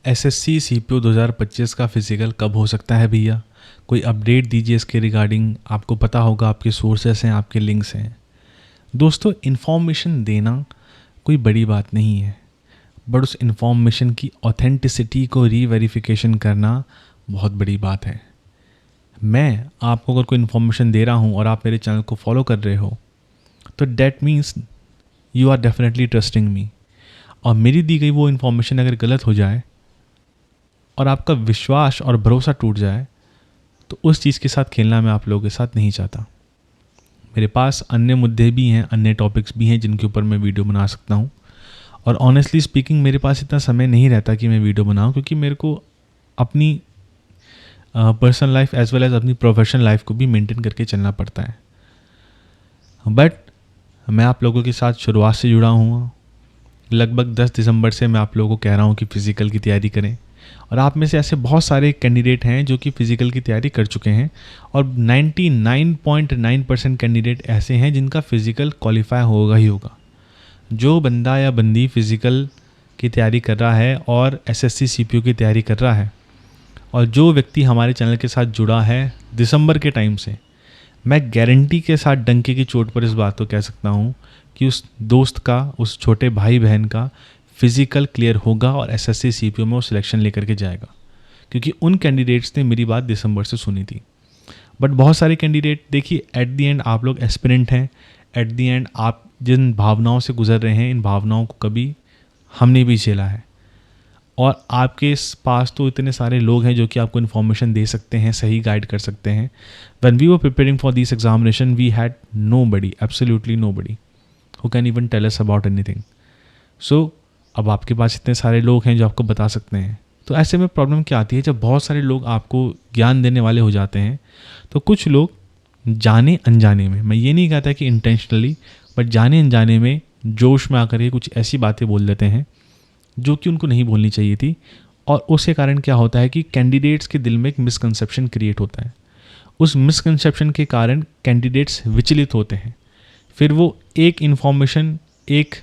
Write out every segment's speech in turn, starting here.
SSC CPO 2025 का physical कब हो सकता है भैया? कोई अपडेट दीजिए इसके रिगार्डिंग। आपको पता होगा, आपके सोर्सेस हैं, आपके लिंक्स हैं। दोस्तों, इन्फॉर्मेशन देना कोई बड़ी बात नहीं है, बट उस इन्फॉर्मेशन की ऑथेंटिसिटी को रीवेरिफिकेशन करना बहुत बड़ी बात है। मैं आपको अगर कोई इन्फॉर्मेशन दे रहा हूँ और आप मेरे चैनल को फॉलो कर रहे हो, तो that means you are definitely trusting me. और मेरी दी गई वो इन्फॉर्मेशन अगर गलत हो जाए और आपका विश्वास और भरोसा टूट जाए, तो उस चीज़ के साथ खेलना मैं आप लोगों के साथ नहीं चाहता। मेरे पास अन्य मुद्दे भी हैं, अन्य टॉपिक्स भी हैं जिनके ऊपर मैं वीडियो बना सकता हूँ। और ऑनेस्टली स्पीकिंग, मेरे पास इतना समय नहीं रहता कि मैं वीडियो बनाऊँ, क्योंकि मेरे को अपनी personal life as well as अपनी प्रोफेशनल लाइफ को भी मेंटेन करके चलना पड़ता है। बट मैं आप लोगों के साथ शुरुआत से जुड़ा हूँ। लगभग 10 दिसंबर से मैं आप लोगों को कह रहा हूँ कि फ़िज़िकल की तैयारी करें। और आप में से ऐसे बहुत सारे कैंडिडेट हैं जो कि फ़िज़िकल की तैयारी कर चुके हैं, और 99.9% कैंडिडेट ऐसे हैं जिनका फ़िज़िकल क्वालिफाई होगा ही होगा। जो बंदा या बंदी फ़िज़िकल की तैयारी कर रहा है और एसएससी सीपीओ की तैयारी कर रहा है, और जो व्यक्ति हमारे चैनल के साथ जुड़ा है दिसंबर के टाइम से, मैं गारंटी के साथ डंके की चोट पर इस बात को कह सकता हूँ कि उस दोस्त का, उस छोटे भाई बहन का फ़िज़िकल क्लियर होगा और एसएससी सीपीओ में वो सिलेक्शन लेकर के जाएगा। क्योंकि उन कैंडिडेट्स ने मेरी बात दिसंबर से सुनी थी। बट बहुत सारे कैंडिडेट, देखिए, एट दी एंड आप लोग एस्पिरेंट हैं। एट दी एंड आप जिन भावनाओं से गुजर रहे हैं, इन भावनाओं को कभी हमने भी झेला है। और आपके पास तो इतने सारे लोग हैं जो कि आपको इन्फॉर्मेशन दे सकते हैं, सही गाइड कर सकते हैं। When we were preparing for this examination, we had nobody, absolutely nobody who can even tell us about anything. So अब आपके पास इतने सारे लोग हैं जो आपको बता सकते हैं। तो ऐसे में प्रॉब्लम क्या आती है, जब बहुत सारे लोग आपको ज्ञान देने वाले हो जाते हैं, तो कुछ लोग जाने अनजाने में, मैं ये नहीं कहता कि इंटेंशनली, बट जाने अनजाने में जोश में आकर के कुछ ऐसी बातें बोल देते हैं जो कि उनको नहीं बोलनी चाहिए थी। और उसके कारण क्या होता है कि कैंडिडेट्स के दिल में एक मिसकंसेप्शन क्रिएट होता है। उस मिसकंसेप्शन के कारण कैंडिडेट्स विचलित होते हैं। फिर वो एक इन्फॉर्मेशन, एक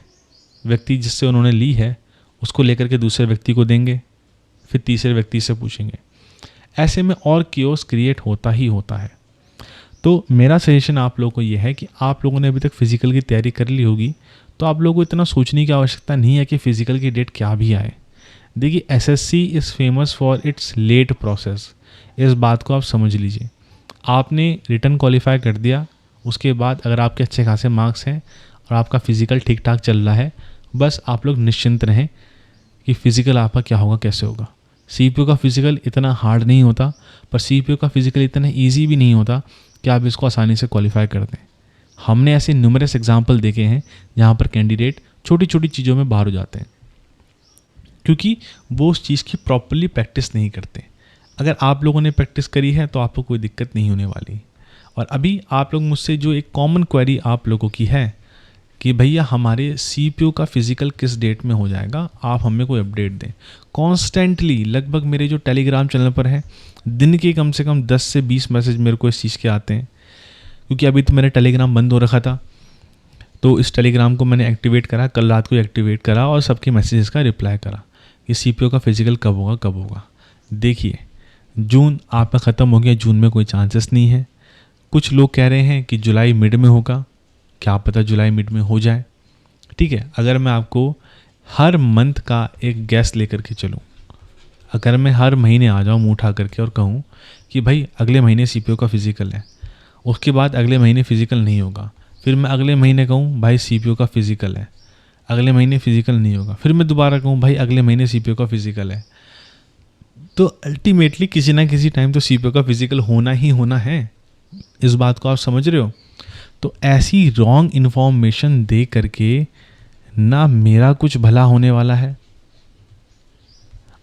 व्यक्ति जिससे उन्होंने ली है, उसको लेकर के दूसरे व्यक्ति को देंगे, फिर तीसरे व्यक्ति से पूछेंगे। ऐसे में और कियोस क्रिएट होता ही होता है। तो मेरा सजेशन आप लोगों को ये है कि आप लोगों ने अभी तक फ़िज़िकल की तैयारी कर ली होगी, तो आप लोगों को इतना सोचने की आवश्यकता नहीं है कि फ़िज़िकल की डेट क्या भी आए। देखिए, SSC is famous for its late process. इस बात को आप समझ लीजिए। आपने रिटन क्वालिफाई कर दिया, उसके बाद अगर आपके अच्छे खासे मार्क्स हैं और आपका फ़िज़िकल ठीक ठाक चल रहा है, बस आप लोग निश्चिंत रहें कि फ़िज़िकल आपका क्या होगा, कैसे होगा। सीपीओ का फ़िज़िकल इतना हार्ड नहीं होता, पर सीपीओ का फ़िज़िकल इतना ईजी भी नहीं होता कि आप इसको आसानी से क्वालिफाई कर दें। हमने ऐसे न्यूमरस एग्जाम्पल देखे हैं जहाँ पर कैंडिडेट छोटी छोटी चीज़ों में बाहर हो जाते हैं, क्योंकि वो उस चीज़ की प्रॉपरली प्रैक्टिस नहीं करते। अगर आप लोगों ने प्रैक्टिस करी है तो आपको कोई दिक्कत नहीं होने वाली। और अभी आप लोग मुझसे जो एक कॉमन क्वेरी आप लोगों की है कि भैया हमारे सीपीओ का फ़िज़िकल किस डेट में हो जाएगा, आप हमें कोई अपडेट दें। कॉन्स्टेंटली लगभग मेरे जो टेलीग्राम चैनल पर है, दिन के कम से कम 10 से 20 मैसेज मेरे को इस चीज़ के आते हैं। क्योंकि अभी तो मेरा टेलीग्राम बंद हो रखा था, तो इस टेलीग्राम को मैंने एक्टिवेट करा, कल रात को एक्टिवेट करा और सबके मैसेजेस का रिप्लाई करा कि सीपीओ का फ़िज़िकल कब होगा, कब होगा। देखिए, जून आपका ख़त्म हो गया, जून में कोई चांसेस नहीं है। कुछ लोग कह रहे हैं कि जुलाई मिड में होगा, क्या पता जुलाई मिड में हो जाए। ठीक है, अगर मैं आपको हर मंथ का एक गैस लेकर के चलूँ, अगर मैं हर महीने आ जाऊँ मुँह उठा करके और कहूँ कि भाई अगले महीने सीपीओ का फ़िज़िकल है, उसके बाद अगले महीने फ़िज़िकल नहीं होगा, फिर मैं अगले महीने कहूँ भाई सीपीओ का फ़िज़िकल है, अगले महीने फ़िज़िकल नहीं होगा, फिर मैं दोबारा कहूँ भाई अगले महीने सीपीओ का फ़िज़िकल है, तो अल्टीमेटली किसी ना किसी टाइम तो सीपीओ का फ़िज़िकल होना ही होना है। इस बात को आप समझ रहे हो? तो ऐसी रॉन्ग इन्फॉर्मेशन दे करके ना मेरा कुछ भला होने वाला है,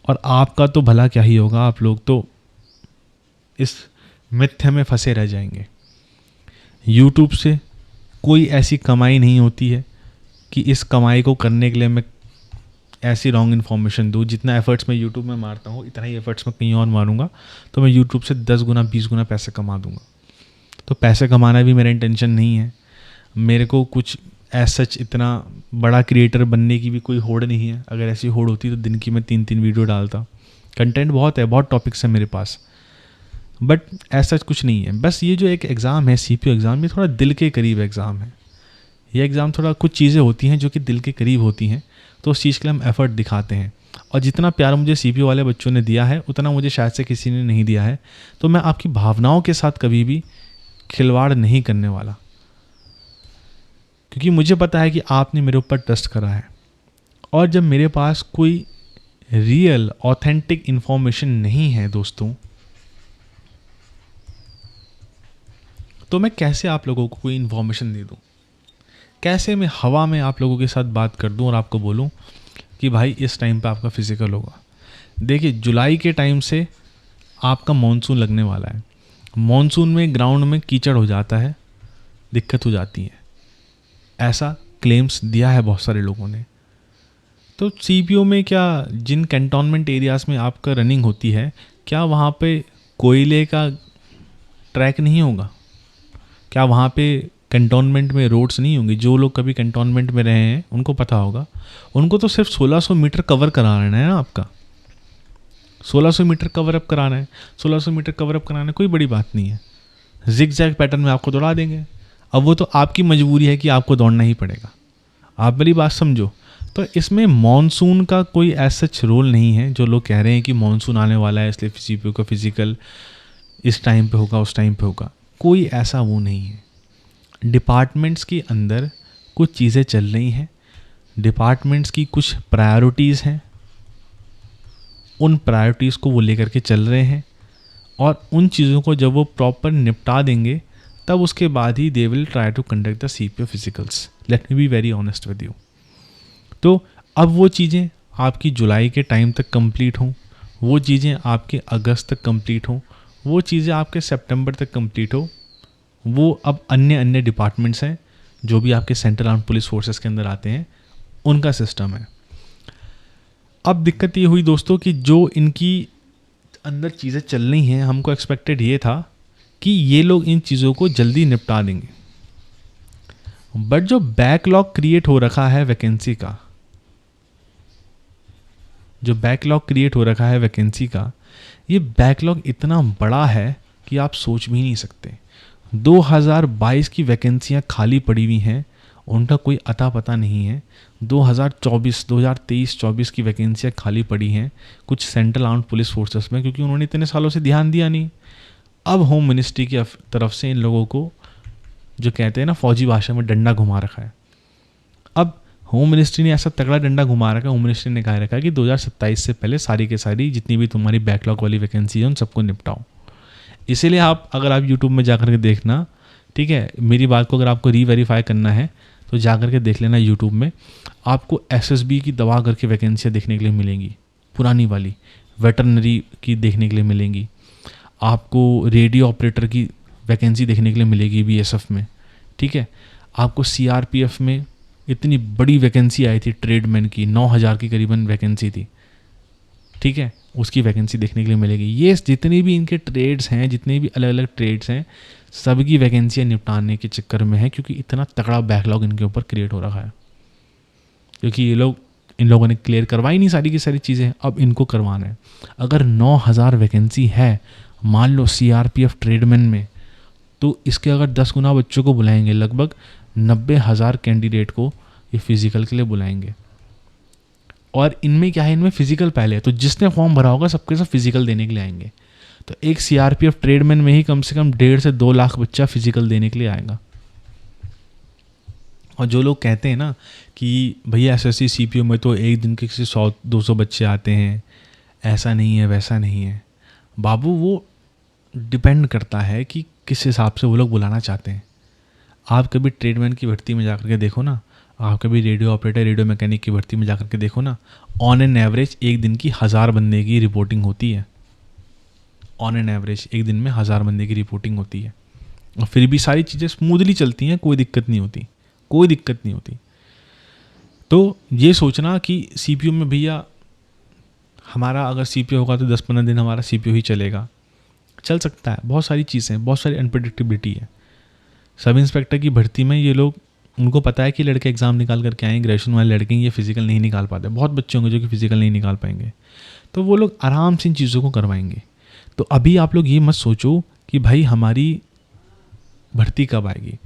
और आपका तो भला क्या ही होगा। आप लोग तो इस मिथ्या में फंसे रह जाएंगे। यूट्यूब से कोई ऐसी कमाई नहीं होती है कि इस कमाई को करने के लिए मैं ऐसी रॉन्ग इन्फॉर्मेशन दूँ। जितना एफर्ट्स मैं यूट्यूब में मारता हूँ, इतना ही एफर्ट्स मैं कहीं और मारूंगा तो मैं यूट्यूब से 10 गुना 20 गुना पैसे कमा दूंगा। तो पैसे कमाना भी मेरा इंटेंशन नहीं है। मेरे को कुछ एज सच इतना बड़ा क्रिएटर बनने की भी कोई होड़ नहीं है। अगर ऐसी होड़ होती तो दिन की मैं 3-3 वीडियो डालता। कंटेंट बहुत है, बहुत टॉपिक्स हैं मेरे पास, बट ऐसा कुछ नहीं है। बस ये जो एक एग्ज़ाम है सीपीयू एग्ज़ाम, ये थोड़ा दिल के करीब एग्ज़ाम है। ये एग्ज़ाम थोड़ा कुछ चीज़ें होती हैं जो कि दिल के करीब होती हैं, तो उस चीज़ के लिए हम एफ़र्ट दिखाते हैं। और जितना प्यार मुझे सीपीयू वाले बच्चों ने दिया है उतना मुझे शायद से किसी ने नहीं दिया है। तो मैं आपकी भावनाओं के साथ कभी भी खिलवाड़ नहीं करने वाला, क्योंकि मुझे पता है कि आपने मेरे ऊपर ट्रस्ट करा है। और जब मेरे पास कोई रियल ऑथेंटिक इन्फॉर्मेशन नहीं है दोस्तों, तो मैं कैसे आप लोगों को कोई इन्फॉर्मेशन दे दूँ? कैसे मैं हवा में आप लोगों के साथ बात कर दूँ और आपको बोलूँ कि भाई इस टाइम पे आपका फिज़िकल होगा? देखिए, जुलाई के टाइम से आपका मॉनसून लगने वाला है। मॉनसून में ग्राउंड में कीचड़ हो जाता है, दिक्कत हो जाती है, ऐसा क्लेम्स दिया है बहुत सारे लोगों ने। तो सीपीयू में क्या, जिन कैंटोनमेंट एरियाज़ में आपका रनिंग होती है, क्या वहाँ पे कोयले का ट्रैक नहीं होगा? क्या वहाँ पे कैंटोनमेंट में रोड्स नहीं होंगे? जो लोग कभी कैंटोनमेंट में रहे हैं उनको पता होगा। उनको तो सिर्फ 1600 मीटर कवर कराना है ना आपका, 1600 मीटर कवर अप कराना है। 1600 मीटर कवर अप कराना है, कोई बड़ी बात नहीं है। जिग जैग पैटर्न में आपको दौड़ा देंगे। अब वो तो आपकी मजबूरी है कि आपको दौड़ना ही पड़ेगा। आप मेरी बात समझो। तो इसमें मॉनसून का कोई ऐसा रोल नहीं है। जो लोग कह रहे हैं कि मॉनसून आने वाला है इसलिए सीपीयू का फिजिकल इस टाइम पे होगा, उस टाइम पे होगा, कोई ऐसा वो नहीं है। डिपार्टमेंट्स के अंदर कुछ चीज़ें चल रही हैं, डिपार्टमेंट्स की कुछ प्रायोरिटीज़ हैं, उन प्रायोरिटीज़ को वो लेकर के चल रहे हैं, और उन चीज़ों को जब वो प्रॉपर निपटा देंगे तब उसके बाद ही they will try to conduct the CPU physicals. Let me be very honest with you. तो अब वो चीज़ें आपकी जुलाई के टाइम तक कंप्लीट हों, वो चीज़ें आपके अगस्त तक कंप्लीट हों, वो चीज़ें आपके सितंबर तक कंप्लीट हो, वो अब अन्य डिपार्टमेंट्स हैं जो भी आपके सेंट्रल आर्म पुलिस फोर्सेस के अंदर आते हैं, उनका सिस्टम है। अब दिक्कत ये हुई दोस्तों कि जो इनकी अंदर चीज़ें चल रही हैं, हमको एक्सपेक्टेड ये था कि ये लोग इन चीज़ों को जल्दी निपटा देंगे, बट जो बैकलॉग क्रिएट हो रखा है वैकेंसी का, जो बैकलॉग क्रिएट हो रखा है वैकेंसी का, ये बैकलॉग इतना बड़ा है कि आप सोच भी नहीं सकते। 2022 की वैकेंसियाँ खाली पड़ी हुई हैं, उनका कोई अता पता नहीं है। 2023-24 की वैकेंसियाँ खाली पड़ी हैं कुछ सेंट्रल आर्म्ड पुलिस फोर्सेस में, क्योंकि उन्होंने इतने सालों से ध्यान दिया नहीं। अब होम मिनिस्ट्री की तरफ से इन लोगों को, जो कहते हैं ना फौजी भाषा में, डंडा घुमा रखा है। अब होम मिनिस्ट्री ने ऐसा तगड़ा डंडा घुमा रखा है, होम मिनिस्ट्री ने कहा रखा है कि 2027 से पहले सारी के सारी जितनी भी तुम्हारी बैकलॉग वाली वैकेंसी है उन सबको निपटाओ। इसीलिए अगर आप यूट्यूब में जाकर के देखना, ठीक है, मेरी बात को अगर आपको रीवेरीफाई करना है तो जाकर के देख लेना यूट्यूब में, आपको एसएसबी की दबा करके वैकेंसियाँ देखने के लिए मिलेंगी, पुरानी वाली वेटरनरी की देखने के लिए मिलेंगी, आपको रेडियो ऑपरेटर की वैकेंसी देखने के लिए मिलेगी बीएसएफ में, ठीक है। आपको सीआरपीएफ में इतनी बड़ी वैकेंसी आई थी ट्रेडमैन की, 9000 की करीबन वैकेंसी थी, ठीक है, उसकी वैकेंसी देखने के लिए मिलेगी। ये जितने भी इनके ट्रेड्स हैं, जितने भी अलग अलग ट्रेड्स हैं, सबकी वैकेंसियाँ निपटाने के चक्कर में है, क्योंकि इतना तगड़ा बैकलॉग इनके ऊपर क्रिएट हो रखा है। क्योंकि इन लोगों ने क्लियर करवाई नहीं सारी की सारी चीज़ें, अब इनको करवाना है। अगर 9000 वैकेंसी है मान लो सीआरपीएफ ट्रेडमैन में, तो इसके अगर 10 गुना बच्चों को बुलाएंगे, लगभग 90,000 कैंडिडेट को ये फिजिकल के लिए बुलाएंगे। और इनमें क्या है, इनमें फिजिकल पहले है, तो जिसने फॉर्म भरा होगा सबके सब फिजिकल देने के लिए आएंगे। तो एक सीआरपीएफ ट्रेडमैन में ही कम से कम 1.5 से 2 लाख बच्चा फिजिकल देने के लिए आएगा। और जो लोग कहते हैं ना कि भैया एसएससी सीपीयू में तो एक दिन के किसी 100-200 बच्चे आते हैं, ऐसा नहीं है वैसा नहीं है, बाबू वो डिपेंड करता है कि किस हिसाब से वो लोग बुलाना चाहते हैं। आप कभी ट्रेडमैन की भर्ती में जाकर के देखो ना, आप कभी रेडियो ऑपरेटर, रेडियो मैकेनिक की भर्ती में जाकर के देखो ना, ऑन एन एवरेज एक दिन की 1000 बंदे की रिपोर्टिंग होती है। ऑन एन एवरेज एक दिन में 1000 बंदे की रिपोर्टिंग होती है, और फिर भी सारी चीज़ें स्मूथली चलती हैं, कोई दिक्कत नहीं होती, कोई दिक्कत नहीं होती। तो ये सोचना कि सीपीयू में भैया हमारा अगर सीपीयू होगा तो 10-15 दिन हमारा सीपीयू ही चलेगा, चल सकता है। बहुत सारी चीज़ें, बहुत सारी अनप्रेडिक्टेबिलिटी है। सब इंस्पेक्टर की भर्ती में ये लोग उनको पता है कि लड़के एग्ज़ाम निकाल करके आएँ, ग्रेजुएशन वाले लड़के ये फिज़िकल नहीं निकाल पाते, बहुत बच्चे होंगे जो कि फ़िज़िकल नहीं निकाल पाएंगे, तो वो लोग आराम से इन चीज़ों को करवाएंगे। तो अभी आप लोग ये मत सोचो कि भाई हमारी भर्ती कब आएगी।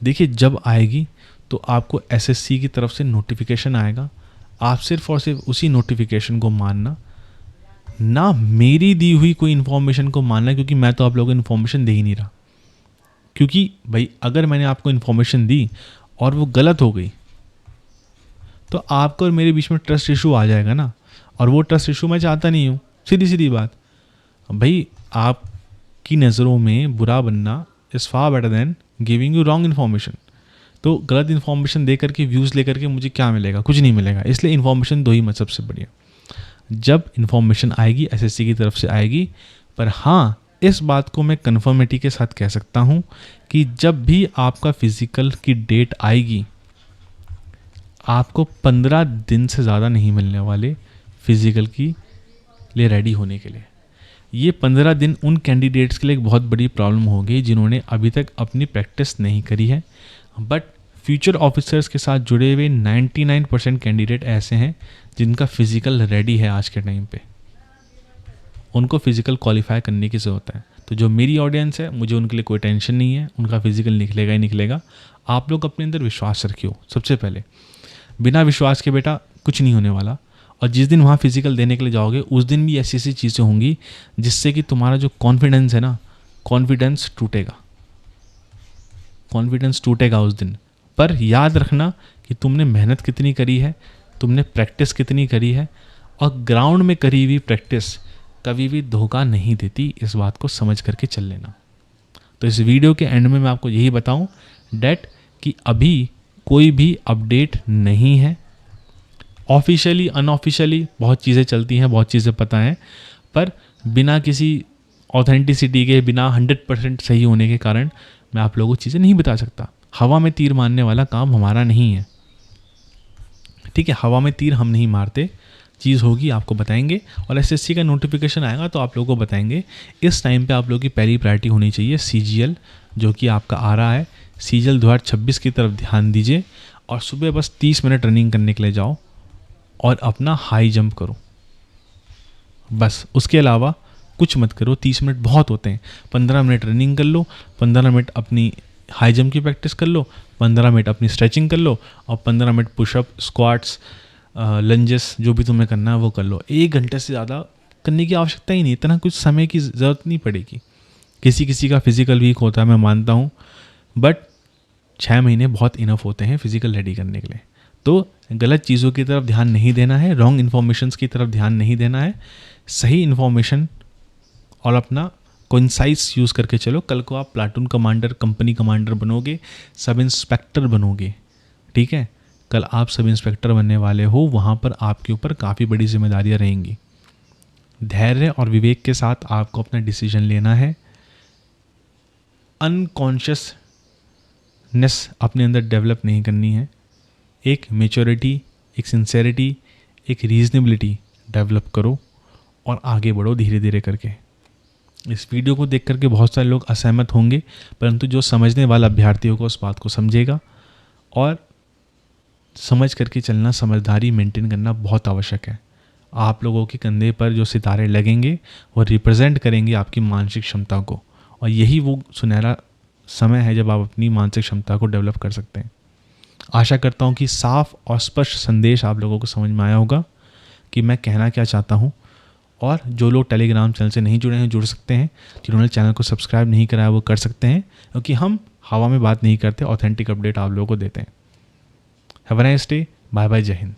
देखिए जब आएगी तो आपको एसएससी की तरफ से नोटिफिकेशन आएगा, आप सिर्फ और सिर्फ उसी नोटिफिकेशन को मानना, ना मेरी दी हुई कोई इन्फॉर्मेशन को मानना, क्योंकि मैं तो आप लोगों को इन्फॉर्मेशन दे ही नहीं रहा। क्योंकि भाई अगर मैंने आपको इन्फॉर्मेशन दी और वो गलत हो गई तो आपको और मेरे बीच में ट्रस्ट इशू आ जाएगा ना, और वो ट्रस्ट इशू मैं चाहता नहीं हूँ। सीधी सीधी बात भाई, आपकी नज़रों में बुरा बनना is far better than giving you wrong information. तो गलत इन्फॉर्मेशन दे करके, व्यूज़ ले करके मुझे क्या मिलेगा, कुछ नहीं मिलेगा। इसलिए इन्फॉर्मेशन दो ही मत, सबसे बढ़िया। जब इन्फॉर्मेशन आएगी एसएससी की तरफ से आएगी, पर हाँ इस बात को मैं कन्फर्मिटी के साथ कह सकता हूँ कि जब भी आपका फिज़िकल की डेट आएगी, आपको 15 दिन से ज़्यादा नहीं मिलने वाले फिज़िकल की लिए रेडी होने के लिए। ये 15 दिन उन कैंडिडेट्स के लिए एक बहुत बड़ी प्रॉब्लम होगी जिन्होंने अभी तक अपनी प्रैक्टिस नहीं करी है। बट फ्यूचर ऑफिसर्स के साथ जुड़े हुए 99% कैंडिडेट ऐसे हैं जिनका फ़िज़िकल रेडी है आज के टाइम पे, उनको फ़िज़िकल क्वालिफाई करने की ज़रूरत है। तो जो मेरी ऑडियंस है, मुझे उनके लिए कोई टेंशन नहीं है, उनका फ़िज़िकल निकलेगा ही निकलेगा। आप लोग अपने अंदर विश्वास रखियो सबसे पहले। बिना विश्वास के बेटा कुछ नहीं होने वाला। और जिस दिन वहाँ फिज़िकल देने के लिए जाओगे उस दिन भी ऐसी ऐसी चीज़ें होंगी जिससे कि तुम्हारा जो कॉन्फिडेंस है ना, कॉन्फिडेंस टूटेगा, कॉन्फिडेंस टूटेगा उस दिन। पर याद रखना कि तुमने मेहनत कितनी करी है, तुमने प्रैक्टिस कितनी करी है, और ग्राउंड में करी हुई प्रैक्टिस कभी भी धोखा नहीं देती, इस बात को समझ करके चल लेना। तो इस वीडियो के एंड में मैं आपको यही बताऊं डैट कि अभी कोई भी अपडेट नहीं है। ऑफिशियली अनऑफिशियली बहुत चीज़ें चलती हैं, बहुत चीज़ें पता हैं, पर बिना किसी ऑथेंटिसिटी के, बिना 100% सही होने के कारण मैं आप लोगों को चीज़ें नहीं बता सकता। हवा में तीर मारने वाला काम हमारा नहीं है, ठीक है। हवा में तीर हम नहीं मारते, चीज़ होगी आपको बताएंगे, और एसएससी का नोटिफिकेशन आएगा तो आप लोगों को बताएंगे। इस टाइम पे आप लोगों की पहली प्रायोरिटी होनी चाहिए सीजीएल, जो कि आपका आ रहा है। सीजीएल 2026 की तरफ ध्यान दीजिए, और सुबह बस 30 मिनट रनिंग करने के लिए जाओ और अपना हाई जंप करो, बस। उसके अलावा कुछ मत करो। 30 मिनट बहुत होते हैं। 15 मिनट रनिंग कर लो, 15 मिनट अपनी हाई जंप की प्रैक्टिस कर लो, 15 मिनट अपनी स्ट्रेचिंग कर लो, और 15 मिनट पुशअप, स्क्वाट्स, लंजेस जो भी तुम्हें करना है वो कर लो। 1 घंटे से ज़्यादा करने की आवश्यकता ही नहीं, इतना कुछ समय की ज़रूरत नहीं पड़ेगी। किसी किसी का फिज़िकल वीक होता है, मैं मानता हूँ, बट 6 महीने बहुत इनफ होते हैं फिज़िकल रेडी करने के लिए। तो गलत चीज़ों की तरफ ध्यान नहीं देना है, रॉन्ग इन्फॉर्मेशन की तरफ ध्यान नहीं देना है, सही इन्फॉर्मेशन और अपना कंसाइज यूज़ करके चलो। कल को आप प्लाटून कमांडर, कंपनी कमांडर बनोगे, सब इंस्पेक्टर बनोगे, ठीक है। कल आप सब इंस्पेक्टर बनने वाले हो, वहाँ पर आपके ऊपर काफ़ी बड़ी जिम्मेदारियाँ रहेंगी। धैर्य और विवेक के साथ आपको अपना डिसीजन लेना है। अनकॉन्शियसनेस अपने अंदर डेवलप नहीं करनी है। एक मैच्योरिटी, एक सिंसेरिटी, एक रीजनेबिलिटी डेवलप करो और आगे बढ़ो धीरे धीरे करके। इस वीडियो को देख करके बहुत सारे लोग असहमत होंगे, परंतु जो समझने वाला अभ्यर्थी होगा उस बात को समझेगा, और समझ करके चलना, समझदारी मेंटेन करना बहुत आवश्यक है। आप लोगों के कंधे पर जो सितारे लगेंगे वो रिप्रेजेंट करेंगे आपकी मानसिक क्षमता को, और यही वो सुनहरा समय है जब आप अपनी मानसिक क्षमता को डेवलप कर सकते हैं। आशा करता हूँ कि साफ और स्पष्ट संदेश आप लोगों को समझ में आया होगा कि मैं कहना क्या चाहता हूँ। और जो लोग टेलीग्राम चैनल से नहीं जुड़े हैं जुड़ सकते हैं, जिन्होंने चैनल को सब्सक्राइब नहीं कराया वो कर सकते हैं, क्योंकि हम हवा में बात नहीं करते, ऑथेंटिक अपडेट आप लोगों को देते हैं। Have a nice day, bye bye, जय हिंद।